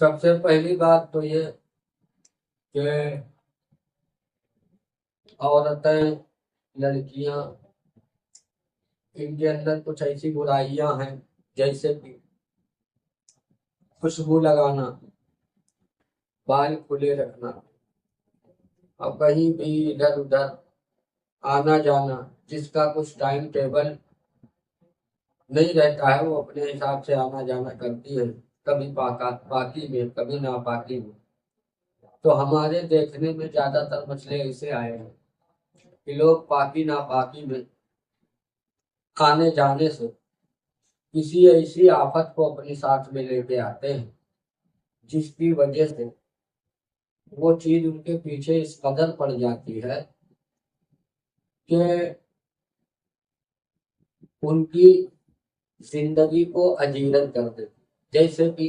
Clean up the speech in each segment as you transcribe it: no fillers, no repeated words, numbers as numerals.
सबसे पहली बात तो ये कि औरतें, लड़कियां, इनके अंदर कुछ ऐसी बुराइयां हैं, जैसे कि खुशबू लगाना, बाल खुले रखना, और कहीं भी इधर उधर आना जाना, जिसका कुछ टाइम टेबल नहीं रहता है वो अपने हिसाब से आना जाना करती है, कभी पाकी में, कभी नापाकी में। तो हमारे देखने में ज्यादातर मसले ऐसे आए हैं कि लोग पाकी नापाकी में आने जाने से किसी ऐसी आफत को अपने साथ में लेके आते हैं, जिसकी वजह से वो चीज उनके पीछे इस कदर पड़ जाती है कि उनकी जिंदगी को अजीरन कर देती। जैसे कि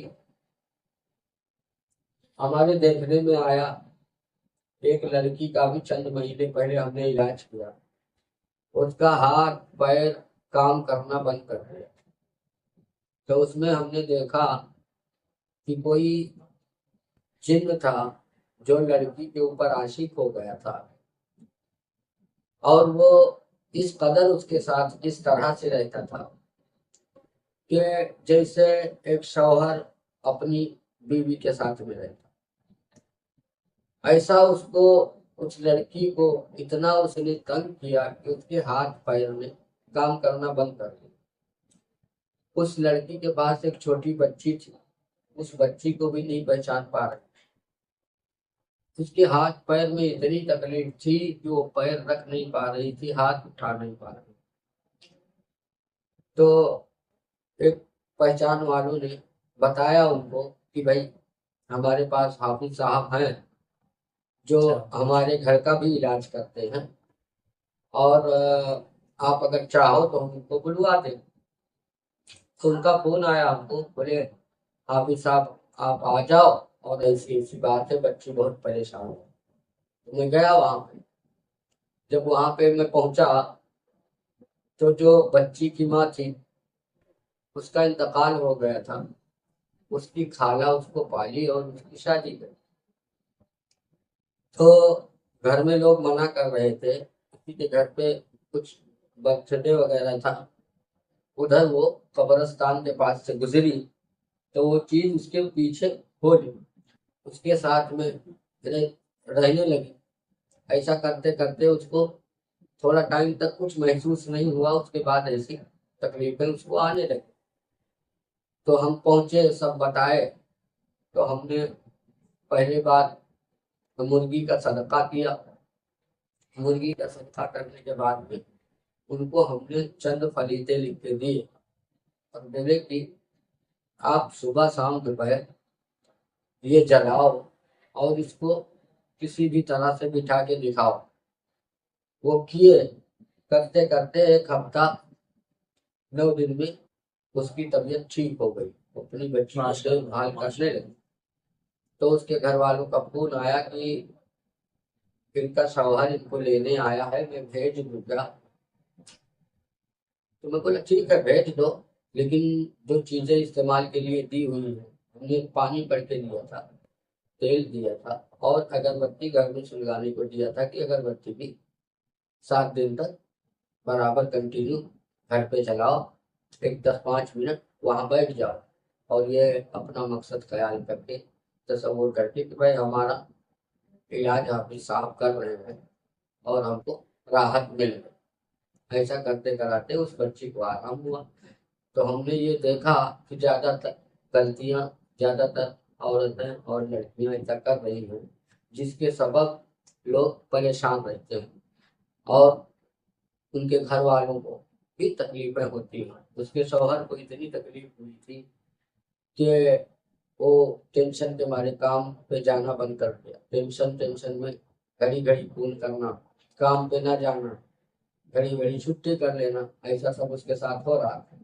हमारे देखने में आया, एक लड़की का भी चंद महीने पहले हमने इलाज किया, उसका हाथ पैर काम करना बंद कर दिया। तो उसमें हमने देखा कि कोई जिन्न था जो लड़की के ऊपर आशिक हो गया था, और वो इस कदर उसके साथ इस तरह से रहता था कि जैसे एक शौहर अपनी बीवी के साथ में रहता। ऐसा उसको, उस लड़की को इतना उसने तंग किया कि उसके हाथ पैर में काम करना बंद कर दिया। उस लड़की के पास एक छोटी बच्ची थी, उस बच्ची को भी नहीं पहचान पा रही। उसके हाथ पैर में इतनी तकलीफ थी कि वो पैर रख नहीं पा रही थी, हाथ उठा नहीं पा रही। तो एक पहचान वालों ने बताया उनको कि भाई हमारे पास हाफिज साहब हैं जो हमारे घर का भी इलाज करते हैं, और आप अगर चाहो तो हम उनको बुलवा दें। तो उनका फोन आया हमको, बोले हाफिज साहब आप आ जाओ, और ऐसी ऐसी बात है, बच्ची बहुत परेशान है। तो मैं गया वहां पे। जब वहां पे मैं पहुंचा तो जो बच्ची की माँ थी उसका इंतकाल हो गया था। उसकी खाला उसको पाली और उसकी शादी करी। तो घर में लोग मना कर रहे थे, किसी के घर पे कुछ बर्थडे वगैरह था, उधर वो कब्रिस्तान के पास से गुजरी तो वो चीज उसके पीछे हो गई, उसके साथ में रहने लगी। ऐसा करते करते उसको थोड़ा टाइम तक कुछ महसूस नहीं हुआ, उसके बाद ऐसी तकलीफें उसको आने लगी। तो हम पहुंचे, सब बताए। तो हमने पहली बार मुर्गी का सदका किया। मुर्गी का सदका करने के बाद में उनको हमने चंद फलीते लिख के दिए और बोले कि आप सुबह शाम दोपहर ये जलाओ और इसको किसी भी तरह से बिठा के दिखाओ। वो किए, करते करते एक हफ्ता 9 दिन में उसकी तबीयत ठीक हो गई, अपनी बच्ची को देखभाल करने लगी। तो उसके घर वालों का फोन आया कि इनका शौहर इनको लेने आया है, मैं भेज दूंगा। तो मैं बोला ठीक है भेज दो, लेकिन जो चीजें इस्तेमाल के लिए दी हुई है, हमने पानी भर के दिया था, तेल दिया था, और अगरबत्ती घर में सुलगाने को दिया था कि अगरबत्ती भी 7 दिन तक बराबर कंटिन्यू घर पे चलाओ, एक 10-5 मिनट वहां बैठ जाओ, और ये अपना मकसद ख्याल करके तसव्वुर करके कि भाई हमारा इलाज हाफिज साहब कर रहे हैं और हमको राहत मिल गई। ऐसा करते कराते उस बच्ची को आराम हुआ। तो हमने ये देखा कि ज्यादातर गलतियां, ज्यादातर औरतें और लड़कियां ऐसा कर रही हैं, जिसके सबब लोग परेशान रहते हैं और उनके घर वालों को भी तकलीफें होती हैं। उसके शौहर को इतनी तकलीफ हुई थी कि वो टेंशन के मारे काम पे जाना बंद कर दिया। टेंशन टेंशन में घड़ी घड़ी फोन करना, काम पे ना जाना, घड़ी घड़ी छुट्टी कर लेना, ऐसा सब उसके साथ हो रहा था।